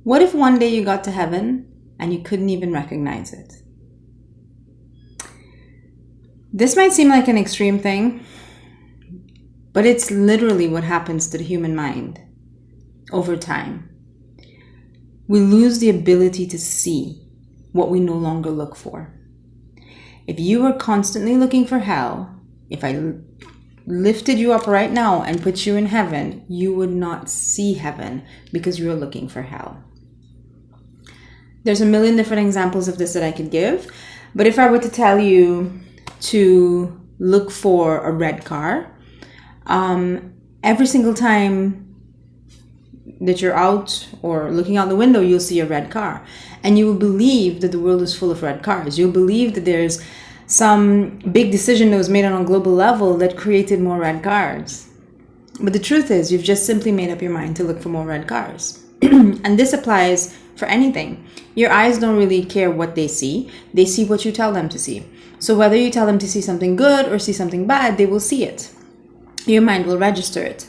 What if one day you got to heaven and you couldn't even recognize it? This might seem like an extreme thing, but it's literally what happens to the human mind over time. We lose the ability to see what we no longer look for. If you were constantly looking for hell, if I lifted you up right now and put you in heaven, you would not see heaven because you are looking for hell. There's a million different examples of this that I could give, but if I were to tell you to look for a red car, every single time that you're out or looking out the window, you'll see a red car. And you will believe that the world is full of red cars. You'll believe that there's some big decision that was made on a global level that created more red cars. But the truth is, you've just simply made up your mind to look for more red cars. And this applies for anything. Your eyes don't really care what they see. They see what you tell them to see. So whether you tell them to see something good or see something bad, they will see it. Your mind will register it.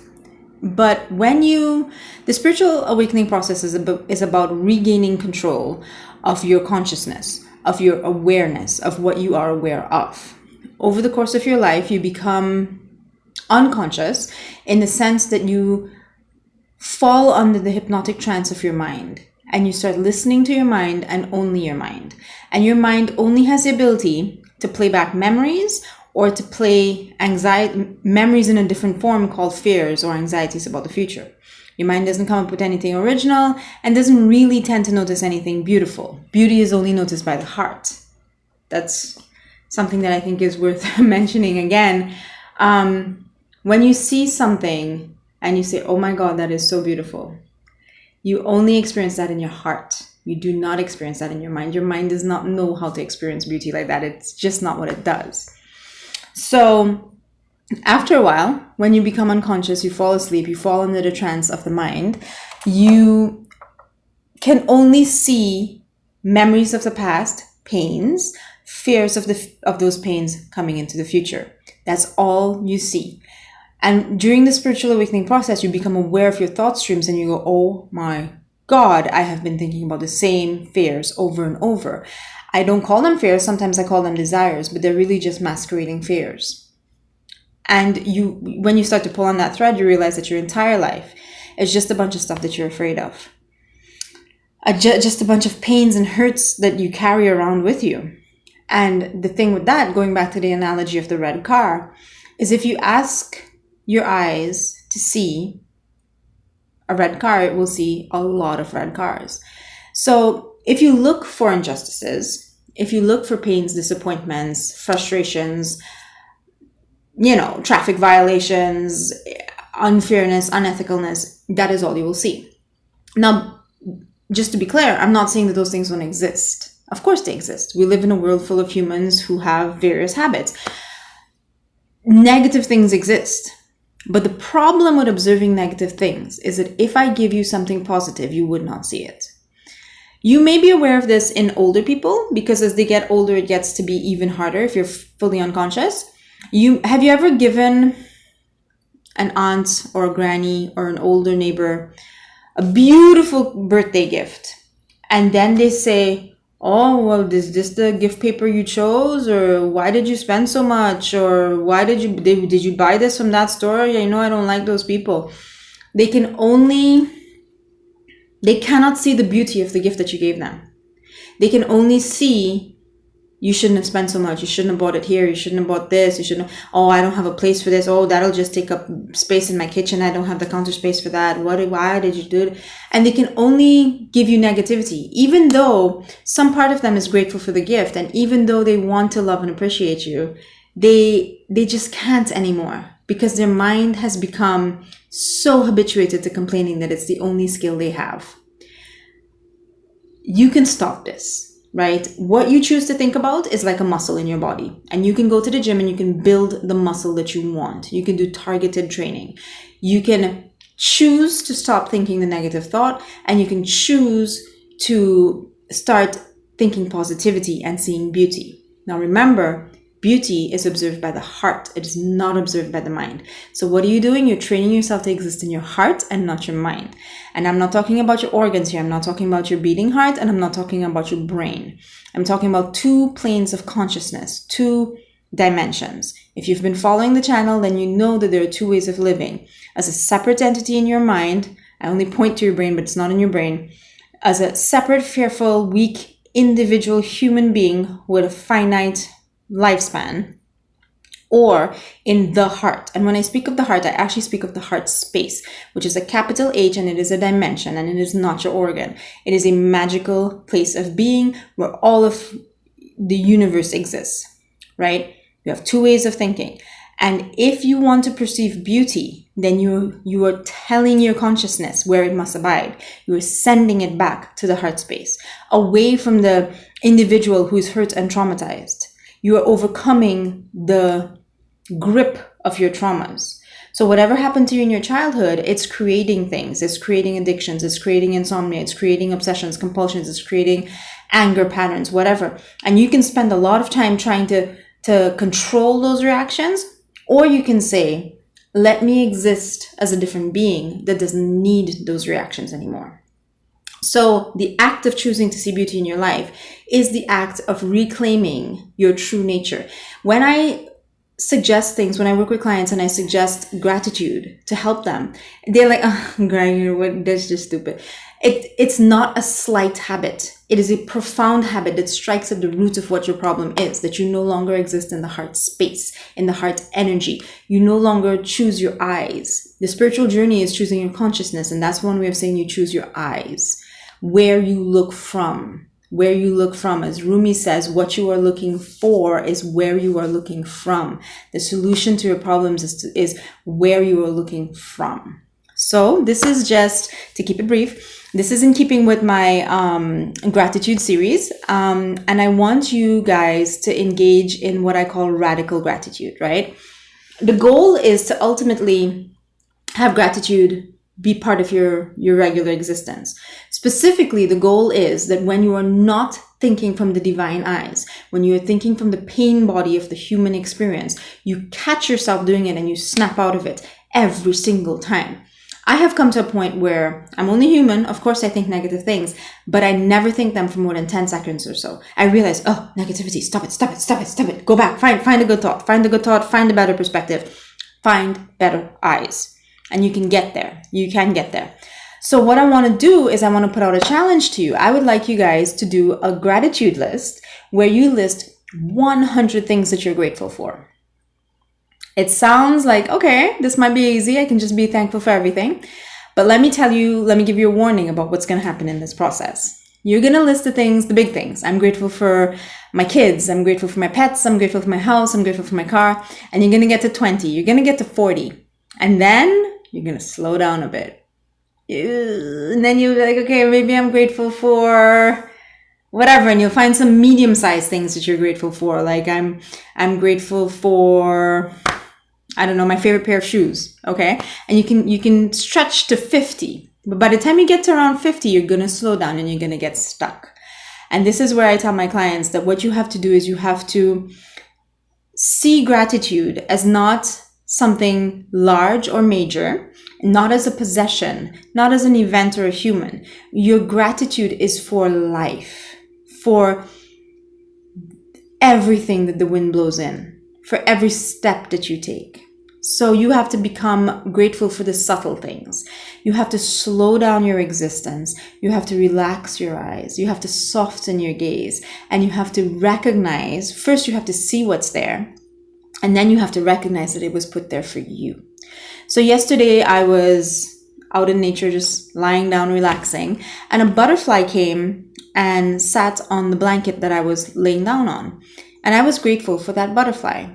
But the spiritual awakening process is about regaining control of your consciousness, of your awareness, of what you are aware of. Over the course of your life, you become unconscious in the sense that you fall under the hypnotic trance of your mind, and you start listening to your mind and only your mind. And your mind only has the ability to play back memories or to play memories in a different form called fears or anxieties about the future. Your mind doesn't come up with anything original and doesn't really tend to notice anything beautiful. Beauty is only noticed by the heart. That's something that I think is worth mentioning again. When you see something and you say, oh my God, that is so beautiful, you only experience that in your heart. You do not experience that in your mind. Your mind does not know how to experience beauty like that. It's just not what it does. So after a while, when you become unconscious, you fall asleep, you fall under the trance of the mind, you can only see memories of the past, pains, fears of those pains coming into the future. That's all you see. And during the spiritual awakening process, you become aware of your thought streams and you go, oh my God, I have been thinking about the same fears over and over. I don't call them fears. Sometimes I call them desires, but they're really just masquerading fears. And when you start to pull on that thread, you realize that your entire life is just a bunch of stuff that you're afraid of. Just a bunch of pains and hurts that you carry around with you. And the thing with that, going back to the analogy of the red car, is if you ask your eyes to see a red car, it will see a lot of red cars. So if you look for injustices, if you look for pains, disappointments, frustrations, traffic violations, unfairness, unethicalness, that is all you will see. Now, just to be clear, I'm not saying that those things don't exist. Of course they exist. We live in a world full of humans who have various habits. Negative things exist. But the problem with observing negative things is that if I give you something positive, you would not see it. You may be aware of this in older people because as they get older, it gets to be even harder if you're fully unconscious. Have you ever given an aunt or a granny or an older neighbor a beautiful birthday gift? And then they say, oh, well, is this the gift paper you chose? Or why did you spend so much? Or why did you buy this from that store? I don't like those people. They cannot see the beauty of the gift that you gave them. They can only see, you shouldn't have spent so much. You shouldn't have bought it here. You shouldn't have bought this. I don't have a place for this. Oh, that'll just take up space in my kitchen. I don't have the counter space for that. Why did you do it? And they can only give you negativity, even though some part of them is grateful for the gift. And even though they want to love and appreciate you, they just can't anymore because their mind has become so habituated to complaining that it's the only skill they have. You can stop this. Right? What you choose to think about is like a muscle in your body. And you can go to the gym and you can build the muscle that you want. You can do targeted training. You can choose to stop thinking the negative thought and you can choose to start thinking positivity and seeing beauty. Now remember, Beauty is observed by the heart. It is not observed by the mind. So what are you doing? You're training yourself to exist in your heart and not your mind. And I'm not talking about your organs here. I'm not talking about your beating heart, and I'm not talking about your brain. I'm talking about two planes of consciousness, two dimensions. If you've been following the channel, then you know that there are two ways of living. As a separate entity in your mind, I only point to your brain, but it's not in your brain. As a separate, fearful, weak, individual human being with a finite lifespan, or in the heart. And when I speak of the heart, I actually speak of the heart space, which is a capital H, and it is a dimension, and it is not your organ. It is a magical place of being where all of the universe exists, right? You have two ways of thinking. And if you want to perceive beauty, then you are telling your consciousness where it must abide. You are sending it back to the heart space, away from the individual who is hurt and traumatized. You are overcoming the grip of your traumas. So whatever happened to you in your childhood, it's creating things. It's creating addictions. It's creating insomnia. It's creating obsessions, compulsions. It's creating anger patterns, whatever. And you can spend a lot of time trying to control those reactions, or you can say, let me exist as a different being that doesn't need those reactions anymore. So the act of choosing to see beauty in your life is the act of reclaiming your true nature. When I suggest things, when I work with clients and I suggest gratitude to help them, they're like, oh, Greg, that's just stupid. It's not a slight habit. It is a profound habit that strikes at the root of what your problem is, that you no longer exist in the heart space, in the heart energy. You no longer choose your eyes. The spiritual journey is choosing your consciousness, and that's one way of saying you choose your eyes. Where you look from. Where you look from. As Rumi says, what you are looking for is where you are looking from. The solution to your problems is where you are looking from. So this is just, to keep it brief, this is in keeping with my gratitude series. And I want you guys to engage in what I call radical gratitude, right? The goal is to ultimately have gratitude be part of your regular existence. Specifically, the goal is that when you are not thinking from the divine eyes, when you are thinking from the pain body of the human experience, you catch yourself doing it and you snap out of it every single time. I have come to a point where I'm only human. Of course, I think negative things, but I never think them for more than 10 seconds or so. I realize, oh, negativity, stop it. Go back, find a good thought, find a better perspective, find better eyes. And you can get there. So what I want to do is I want to put out a challenge to you. I would like you guys to do a gratitude list where you list 100 things that you're grateful for. It sounds like, okay, this might be easy. I can just be thankful for everything. But let me give you a warning about what's going to happen in this process. You're going to list the big things. I'm grateful for my kids. I'm grateful for my pets. I'm grateful for my house. I'm grateful for my car. And you're going to get to 20. You're going to get to 40. And then you're going to slow down a bit. And then you're like, okay, maybe I'm grateful for whatever. And you'll find some medium-sized things that you're grateful for. Like I'm grateful for, I don't know, my favorite pair of shoes. Okay. And you can stretch to 50. But by the time you get to around 50, you're going to slow down and you're going to get stuck. And this is where I tell my clients that what you have to do is you have to see gratitude as not something large or major, not as a possession, not as an event or a human. Your gratitude is for life, for everything that the wind blows in, for every step that you take. So you have to become grateful for the subtle things. You have to slow down your existence. You have to relax your eyes. You have to soften your gaze. And you have to recognize, first you have to see what's there. And then you have to recognize that it was put there for you. So yesterday I was out in nature, just lying down, relaxing. And a butterfly came and sat on the blanket that I was laying down on. And I was grateful for that butterfly.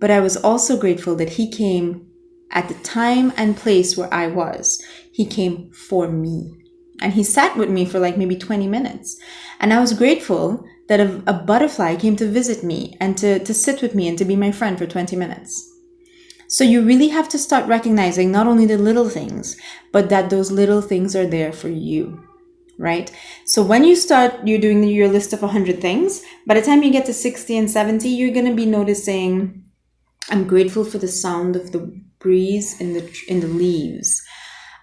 But I was also grateful that he came at the time and place where I was. He came for me. And he sat with me for like maybe 20 minutes. And I was grateful that a butterfly came to visit me and to sit with me and to be my friend for 20 minutes. So you really have to start recognizing not only the little things, but that those little things are there for you. right? So when you're doing your list of 100 things, by the time you get to 60 and 70, you're going to be noticing, I'm grateful for the sound of the breeze in the leaves.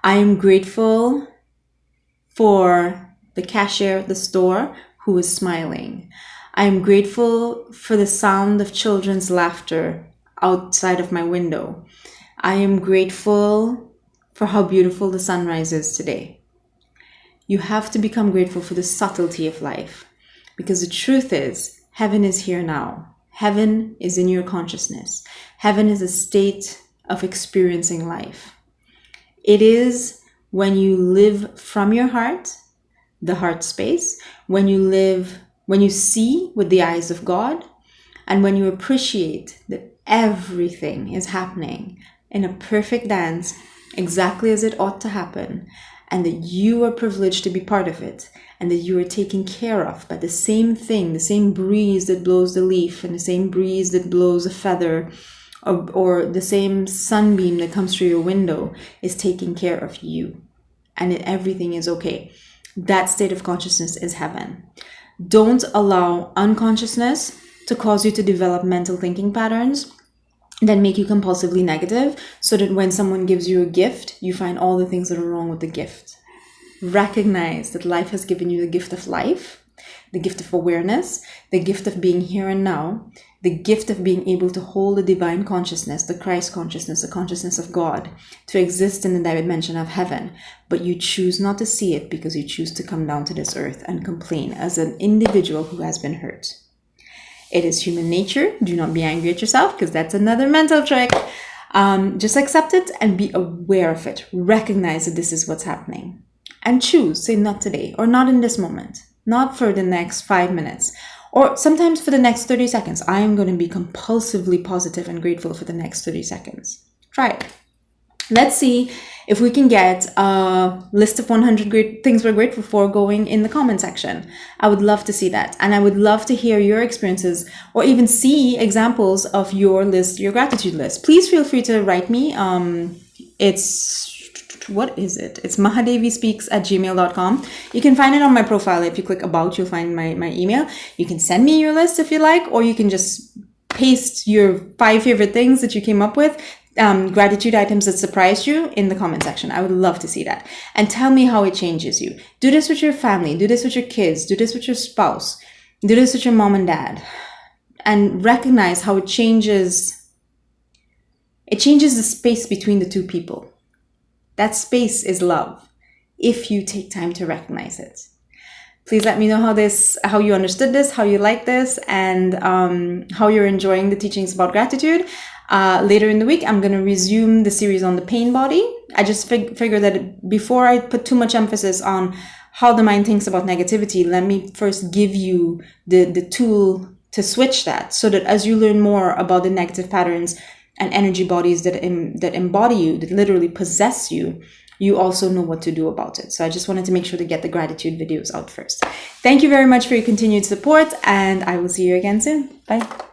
I am grateful for the cashier at the store who is smiling. I am grateful for the sound of children's laughter outside of my window. I am grateful for how beautiful the sunrise is today. You have to become grateful for the subtlety of life, because the truth is, heaven is here now. Heaven is in your consciousness. Heaven is a state of experiencing life. It is when you live from your heart, the heart space, when you see with the eyes of God, and when you appreciate that everything is happening in a perfect dance, exactly as it ought to happen, and that you are privileged to be part of it, and that you are taken care of by the same thing, the same breeze that blows the leaf, and the same breeze that blows a feather, or the same sunbeam that comes through your window is taking care of you, and that everything is okay. That state of consciousness is heaven. Don't allow unconsciousness to cause you to develop mental thinking patterns that make you compulsively negative, so that when someone gives you a gift, you find all the things that are wrong with the gift. Recognize that life has given you the gift of life, the gift of awareness, the gift of being here and now, the gift of being able to hold the divine consciousness, the Christ consciousness, the consciousness of God, to exist in the dimension of heaven. But you choose not to see it because you choose to come down to this earth and complain as an individual who has been hurt. It is human nature. Do not be angry at yourself, because that's another mental trick. Just accept it and be aware of it. Recognize that this is what's happening. And choose, say not today, or not in this moment, not for the next 5 minutes, or sometimes for the next 30 seconds. I am going to be compulsively positive and grateful for the next 30 seconds. Try it. Let's see if we can get a list of 100 great things we're grateful for going in the comment section. I would love to see that. And I would love to hear your experiences, or even see examples of your list, your gratitude list. Please feel free to write me. What is it? It's mahadevispeaks@gmail.com. You can find it on my profile. If you click about, you'll find my email. You can send me your list if you like, or you can just paste your 5 favorite things that you came up with, gratitude items that surprised you, in the comment section. I would love to see that. And tell me how it changes you. Do this with your family. Do this with your kids. Do this with your spouse. Do this with your mom and dad. And recognize how it changes the space between the two people. That space is love, if you take time to recognize it. Please let me know how you understood this, how you like this, and how you're enjoying the teachings about gratitude. Later in the week, I'm going to resume the series on the pain body. I just figured that before I put too much emphasis on how the mind thinks about negativity, let me first give you the tool to switch that, so that as you learn more about the negative patterns and energy bodies that embody you, that literally possess you, you also know what to do about it. So I just wanted to make sure to get the gratitude videos out first. Thank you very much for your continued support, and I will see you again soon. Bye.